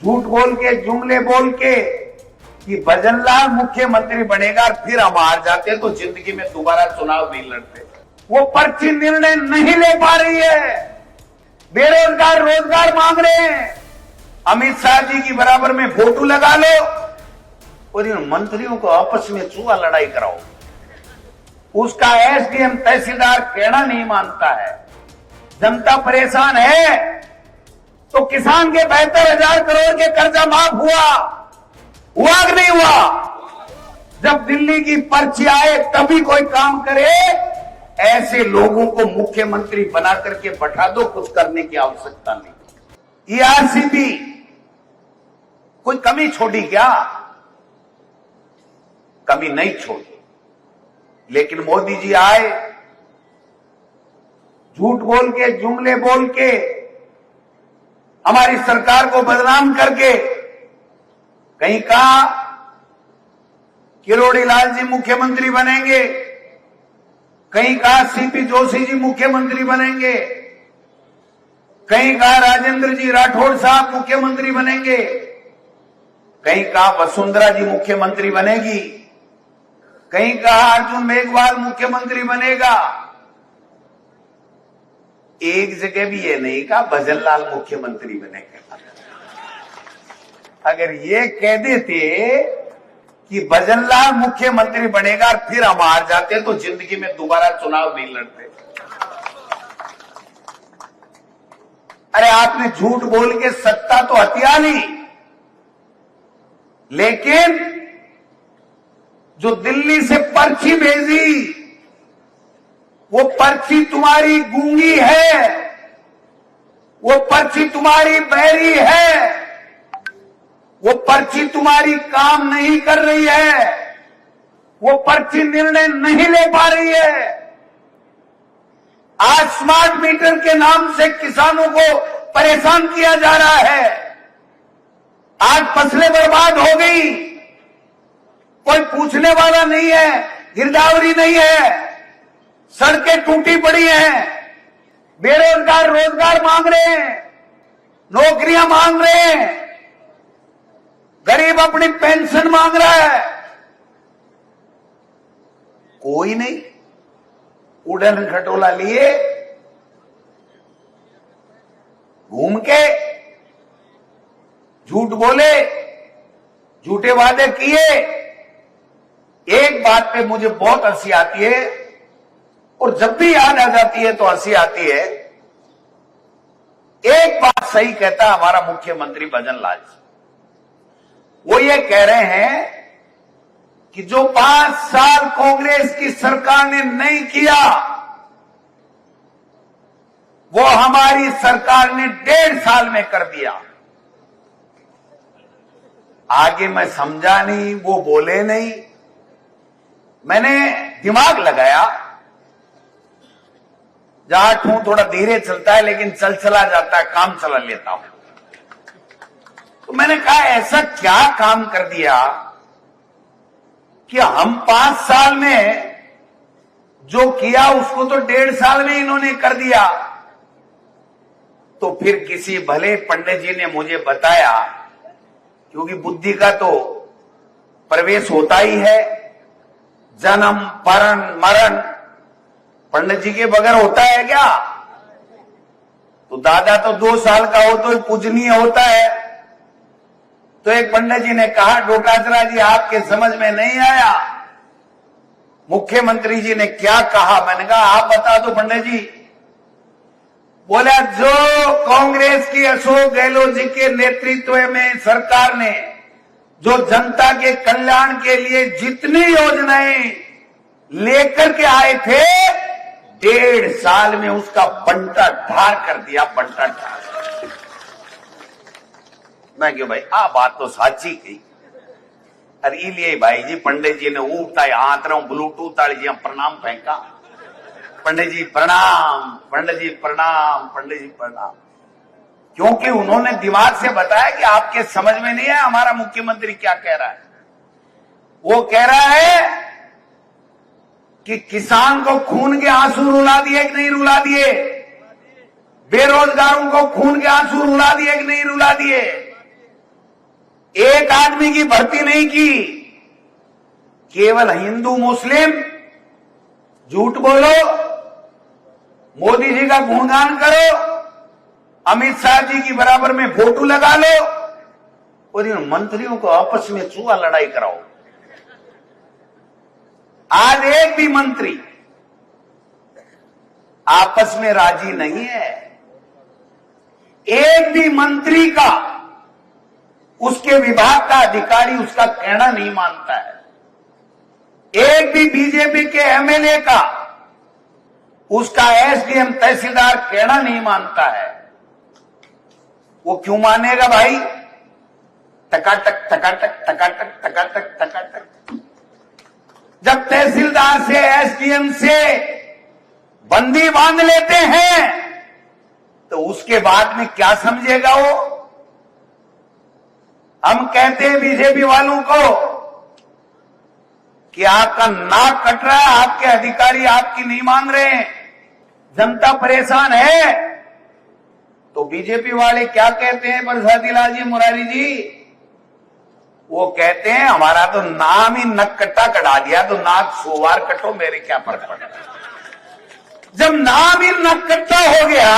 झूठ बोल के, जुमले बोल के कि भजनलाल मुख्यमंत्री बनेगा और फिर हम हार जाते तो जिंदगी में दोबारा चुनाव नहीं लड़ते। वो पर्ची निर्णय नहीं ले पा रही है। बेरोजगार रोजगार मांग रहे हैं। अमित शाह जी की बराबर में फोटो लगा लो और इन मंत्रियों को आपस में चूहा लड़ाई कराओ। उसका एसडीएम तहसीलदार कहना नहीं मानता है। जनता परेशान है तो किसान के 72,000 करोड़ के कर्जा माफ हुआ कि नहीं हुआ? जब दिल्ली की पर्ची आए तभी कोई काम करे। ऐसे लोगों को मुख्यमंत्री बना करके बैठा दो, कुछ करने की आवश्यकता नहीं। ईआरसीबी कोई कमी छोड़ी क्या? कमी नहीं छोड़ी। लेकिन मोदी जी आए, झूठ बोल के, जुमले बोल के, हमारी सरकार को बदनाम करके, कहीं कहा किरोड़ी लाल जी मुख्यमंत्री बनेंगे, कहीं कहा सीपी जोशी जी मुख्यमंत्री बनेंगे, कहीं कहा राजेंद्र जी राठौड़ साहब मुख्यमंत्री बनेंगे, कहीं कहा वसुंधरा जी मुख्यमंत्री बनेगी, कहीं कहा अर्जुन मेघवाल मुख्यमंत्री बनेगा। एक जगह भी ये नहीं कहा भजनलाल मुख्यमंत्री बनेगा। अगर ये कह देते कि भजनलाल मुख्यमंत्री बनेगा और फिर हम हार जाते तो जिंदगी में दोबारा चुनाव नहीं लड़ते। अरे आपने झूठ बोल के सत्ता तो हथिया ली, लेकिन जो दिल्ली से पर्ची भेजी वो पर्ची तुम्हारी गूंगी है, वो पर्ची तुम्हारी बहरी है, वो पर्ची तुम्हारी काम नहीं कर रही है, वो पर्ची निर्णय नहीं ले पा रही है। आज स्मार्ट मीटर के नाम से किसानों को परेशान किया जा रहा है। आज फसलें बर्बाद हो गई, कोई पूछने वाला नहीं है, गिरदावरी नहीं है, सड़कें टूटी पड़ी हैं, बेरोजगार रोजगार मांग रहे हैं, नौकरियां मांग रहे हैं, गरीब अपनी पेंशन मांग रहा है। कोई नहीं, उड़न खटोला लिए घूम के झूठ बोले, झूठे वादे किए। एक बात पे मुझे बहुत हंसी आती है और जब भी याद आ जाती है तो हंसी आती है। एक बात सही कहता है हमारा मुख्यमंत्री भजनलाल जी, वो ये कह रहे हैं कि जो 5 साल कांग्रेस की सरकार ने नहीं किया वो हमारी सरकार ने 1.5 साल में कर दिया। आगे मैं समझा नहीं, वो बोले नहीं। मैंने दिमाग लगाया, जहां ठूं थोड़ा धीरे चलता है लेकिन चला जाता है, काम चला लेता हूं। तो मैंने कहा ऐसा क्या काम कर दिया कि हम 5 साल में जो किया उसको तो 1.5 साल में इन्होंने कर दिया। तो फिर किसी भले पंडित जी ने मुझे बताया, क्योंकि बुद्धि का तो प्रवेश होता ही है, जन्म मरण मरण पंडित जी के बगैर होता है क्या? तो दादा तो 2 साल का हो तो पूजनीय होता है। तो एक पंडित जी ने कहा, डोटासरा जी आपके समझ में नहीं आया, मुख्यमंत्री जी ने क्या कहा? मैंने कहा आप बता दो पंडित जी। बोला जो कांग्रेस की अशोक गहलोत जी के नेतृत्व में सरकार ने जो जनता के कल्याण के लिए जितनी योजनाएं लेकर के आए थे 1.5 साल में उसका बंटा ढार कर दिया, बंटा ढार। मैं क्यों भाई बात तो साची कही। अरे इलिए भाई जी पंडित जी ने उठता हाथ रहा ब्लूटूथ वाली जी प्रणाम फेंका, पंडित जी प्रणाम, पंडित जी प्रणाम, पंडित जी प्रणाम। क्योंकि उन्होंने दिमाग से बताया कि आपके समझ में नहीं है हमारा मुख्यमंत्री क्या कह रहा है। वो कह रहा है कि किसान को खून के आंसू रुला दिए कि नहीं रुला दिए, बेरोजगारों को खून के आंसू रुला दिए कि नहीं रुला दिए। एक आदमी की भर्ती नहीं की, केवल हिंदू मुस्लिम झूठ बोलो, मोदी जी का गुणगान करो, अमित शाह जी की बराबर में फोटो लगा लो और इन मंत्रियों को आपस में चूहा लड़ाई कराओ। आज एक भी मंत्री आपस में राजी नहीं है। एक भी मंत्री का, उसके विभाग का अधिकारी उसका कहना नहीं मानता है। एक भी बीजेपी के एमएलए का, उसका एसडीएम तहसीलदार कहना नहीं मानता है। वो क्यों मानेगा भाई? टकाटक टकाटक टकाटक टकाटक टकाटक। जब तहसीलदार से, एसडीएम से बंदी बांध लेते हैं तो उसके बाद में क्या समझेगा वो? हम कहते हैं बीजेपी वालों को कि आपका नाक कट रहा है, आपके अधिकारी आपकी नहीं मान रहे हैं, जनता परेशान है। तो बीजेपी वाले क्या कहते हैं प्रसादी लाल जी, मुरारी जी? वो कहते हैं हमारा तो नाम ही नक कट्टा कटा दिया, तो नाक 100 बार कटो, मेरे क्या फर्क पड़ता है। जब नाम ही नक कट्टा हो गया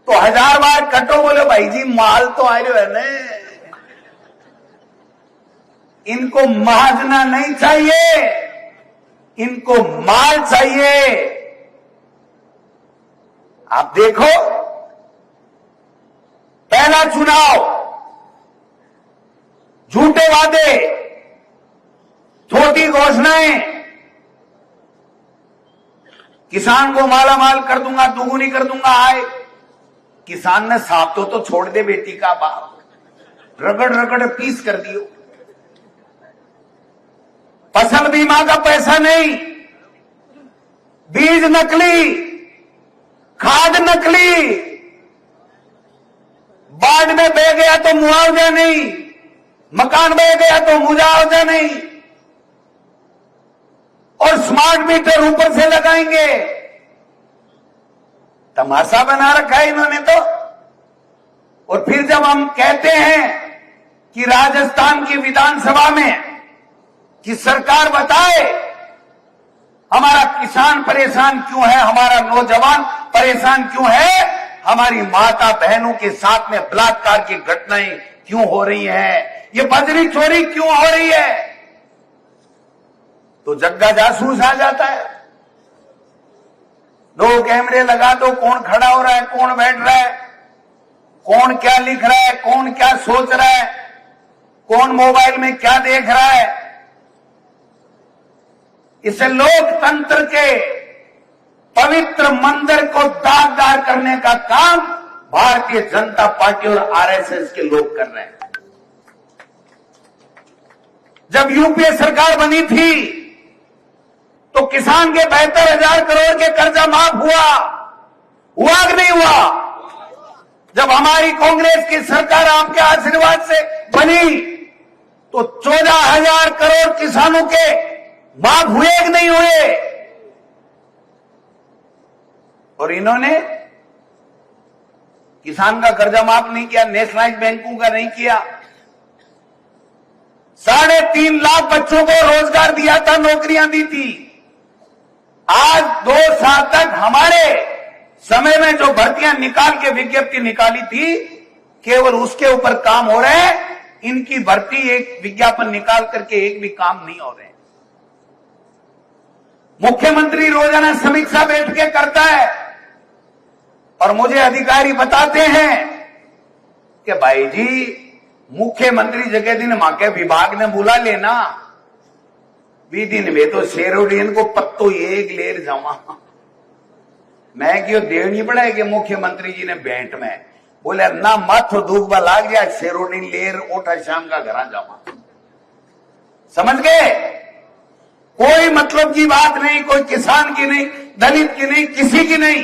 तो 1000 बार कटो। बोले भाई जी माल तो आ रहे है ना, इनको महाजना नहीं चाहिए, इनको माल चाहिए। आप देखो, पहला चुनाव झूठे वादे, छोटी घोषणाएं, किसान को माला माल कर दूंगा, दुगुनी कर दूंगा आय। किसान ने साफ तो छोड़ दे बेटी का बाप, रगड़ रगड़ पीस कर दियो। फसल बीमा का पैसा नहीं, बीज नकली, खाद नकली, बाढ़ में बह गया तो मुआवजा नहीं, मकान बह गया तो मुआवजा नहीं, और स्मार्ट मीटर ऊपर से लगाएंगे। तमाशा बना रखा है इन्होंने तो। और फिर जब हम कहते हैं कि राजस्थान की विधानसभा में कि सरकार बताए हमारा किसान परेशान क्यों है, हमारा नौजवान परेशान क्यों है, हमारी माता बहनों के साथ में बलात्कार की घटनाएं क्यों हो रही हैं, ये बजरी चोरी क्यों हो रही है, तो जग्गा जासूस आ जाता है। 2 कैमरे लगा दो, कौन खड़ा हो रहा है, कौन बैठ रहा है, कौन क्या लिख रहा है, कौन क्या सोच रहा है, कौन मोबाइल में क्या देख रहा है। इसे लोकतंत्र के पवित्र मंदिर को दागदार करने का काम भारतीय जनता पार्टी और आरएसएस के लोग कर रहे हैं। जब यूपीए सरकार बनी थी तो किसान के 72,000 करोड़ के कर्जा माफ हुआ कि नहीं हुआ? जब हमारी कांग्रेस की सरकार आपके आशीर्वाद से बनी तो 14,000 करोड़ किसानों के माफ हुए कि नहीं हुए? और इन्होंने किसान का कर्जा माफ नहीं किया, नेशनलाइज बैंकों का नहीं किया। 3.5 लाख बच्चों को रोजगार दिया था, नौकरियां दी थी। आज 2 साल तक हमारे समय में जो भर्तियां निकाल के विज्ञप्ति निकाली थी, केवल उसके ऊपर काम हो रहे हैं। इनकी भर्ती एक विज्ञापन निकाल करके एक भी काम नहीं हो रहे। मुख्यमंत्री रोजाना समीक्षा बैठकें करता है और मुझे अधिकारी बताते हैं कि भाई जी मुख्यमंत्री जगह दिन मां के विभाग ने बुला लेना, भी दिन में तो शेरोडियन को पत्तो एक लेर जावा। मैं क्यों देनी पड़ा है कि मुख्यमंत्री जी ने भेंट में बोले ना मत दुख लाग गया, शेरोडियन लेर उठा शाम का घर जावा। समझ गए? कोई मतलब की बात नहीं, कोई किसान की नहीं, दलित की नहीं, किसी की नहीं,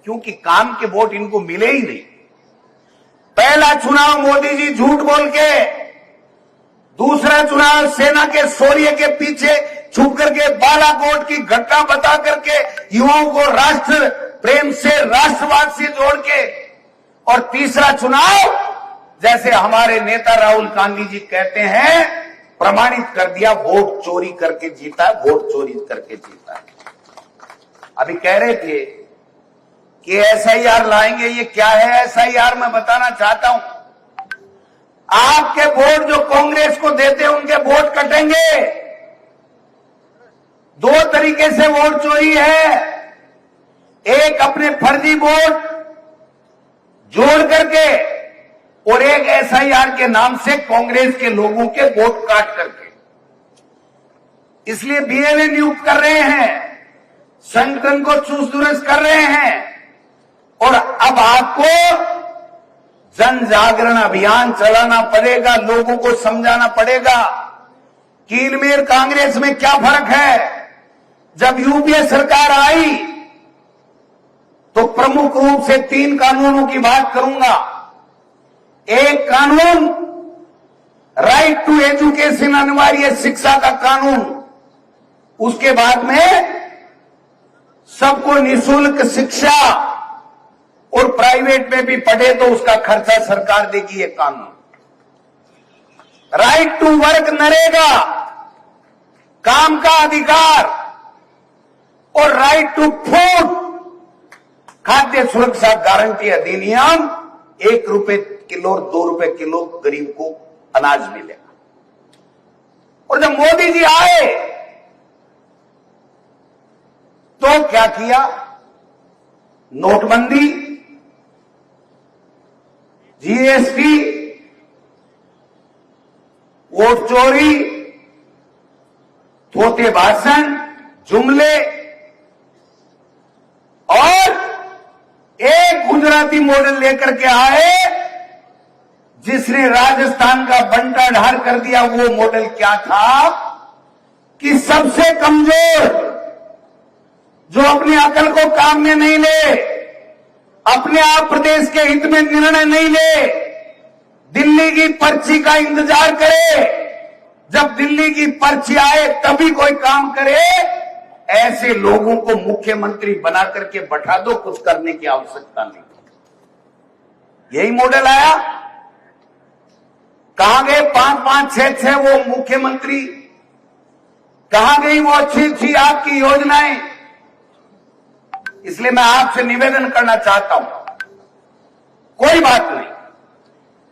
क्योंकि काम के वोट इनको मिले ही नहीं। पहला चुनाव मोदी जी झूठ बोल के, दूसरा चुनाव सेना के शौर्य के पीछे छुप करके, बालाकोट की घटना बता करके युवाओं को राष्ट्र प्रेम से, राष्ट्रवाद से जोड़ के, और तीसरा चुनाव जैसे हमारे नेता राहुल गांधी जी कहते हैं, प्रमाणित कर दिया वोट चोरी करके जीता, वोट चोरी करके जीता। अभी कह रहे थे कि एसआईआर लाएंगे, ये क्या है एसआईआर? मैं बताना चाहता हूं, आपके वोट जो कांग्रेस को देते हैं उनके वोट कटेंगे। दो तरीके से वोट चोरी है, एक अपने फर्जी वोट जोड़ करके और एक एसआईआर के नाम से कांग्रेस के लोगों के वोट काट करके। इसलिए बीएलए नियुक्त कर रहे हैं, संगठन को चूस दुरुस्त कर रहे हैं और अब आपको जन जागरण अभियान चलाना पड़ेगा, लोगों को समझाना पड़ेगा कि इनमें कांग्रेस में क्या फर्क है। जब यूपीए सरकार आई तो प्रमुख रूप से 3 कानूनों की बात करूंगा। एक कानून राइट टू एजुकेशन, अनिवार्य शिक्षा का कानून, उसके बाद में सबको निःशुल्क शिक्षा और प्राइवेट में भी पढ़े तो उसका खर्चा सरकार देगी, ये कानून। राइट टू वर्क, नरेगा, काम का अधिकार, और राइट टू फूड, खाद्य सुरक्षा गारंटी अधिनियम, 1 रुपए किलो और 2 रुपए किलो गरीब को अनाज मिलेगा। और जब मोदी जी आए तो क्या किया? नोटबंदी, जीएसटी, वोट चोरी, थोथे भाषण, जुमले और एक गुजराती मॉडल लेकर के आए जिसने राजस्थान का बंटा ढार कर दिया। वो मॉडल क्या था कि सबसे कमजोर, जो अपनी अकल को काम में नहीं ले, अपने आप प्रदेश के हित में निर्णय नहीं ले, दिल्ली की पर्ची का इंतजार करे, जब दिल्ली की पर्ची आए तभी कोई काम करे, ऐसे लोगों को मुख्यमंत्री बना करके बैठा दो, कुछ करने की आवश्यकता नहीं। यही मॉडल आया। कहां गए 5-5, 6-6 वो मुख्यमंत्री? कहां गई वो अच्छी अच्छी आपकी योजनाएं? इसलिए मैं आपसे निवेदन करना चाहता हूं, कोई बात नहीं,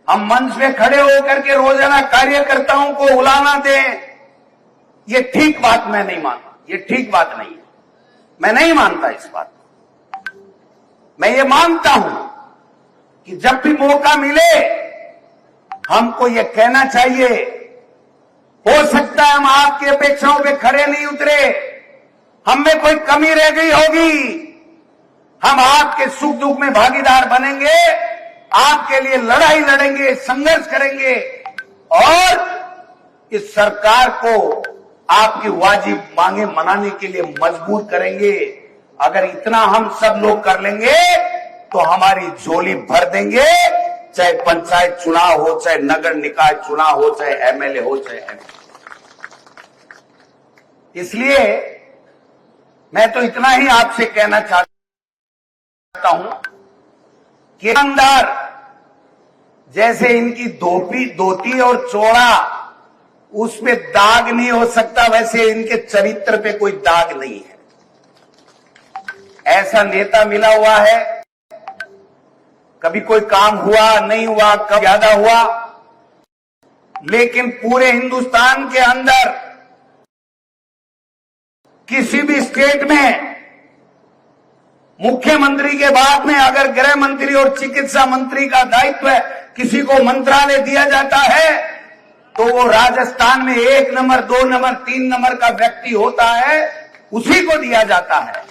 हम मंच पे खड़े होकर के रोजाना कार्यकर्ताओं को उलाना दें, ये ठीक बात मैं नहीं मानता, ये ठीक बात नहीं है। मैं नहीं मानता इस बात को। मैं ये मानता हूं कि जब भी मौका मिले हमको ये कहना चाहिए, हो सकता है हम आपकी अपेक्षाओं पे खड़े नहीं उतरे, हम में कोई कमी रह गई होगी, हम आपके सुख दुख में भागीदार बनेंगे, आपके लिए लड़ाई लड़ेंगे, संघर्ष करेंगे और इस सरकार को आपकी वाजिब मांगे मनाने के लिए मजबूर करेंगे। अगर इतना हम सब लोग कर लेंगे तो हमारी झोली भर देंगे, चाहे पंचायत चुनाव हो, चाहे नगर निकाय चुनाव हो, चाहे एमएलए हो, चाहे एमपी। इसलिए मैं तो इतना ही आपसे कहना चाहता हूं कि ईमानदार जैसे इनकी धोती और चौड़ा, उसमें दाग नहीं हो सकता, वैसे इनके चरित्र पे कोई दाग नहीं है। ऐसा नेता मिला हुआ है, कभी कोई काम हुआ नहीं हुआ, कब ज्यादा हुआ, लेकिन पूरे हिंदुस्तान के अंदर किसी भी स्टेट में मुख्यमंत्री के बाद में अगर गृह मंत्री और चिकित्सा मंत्री का दायित्व किसी को मंत्रालय दिया जाता है तो वो राजस्थान में 1 नंबर, 2 नंबर, 3 नंबर का व्यक्ति होता है, उसी को दिया जाता है।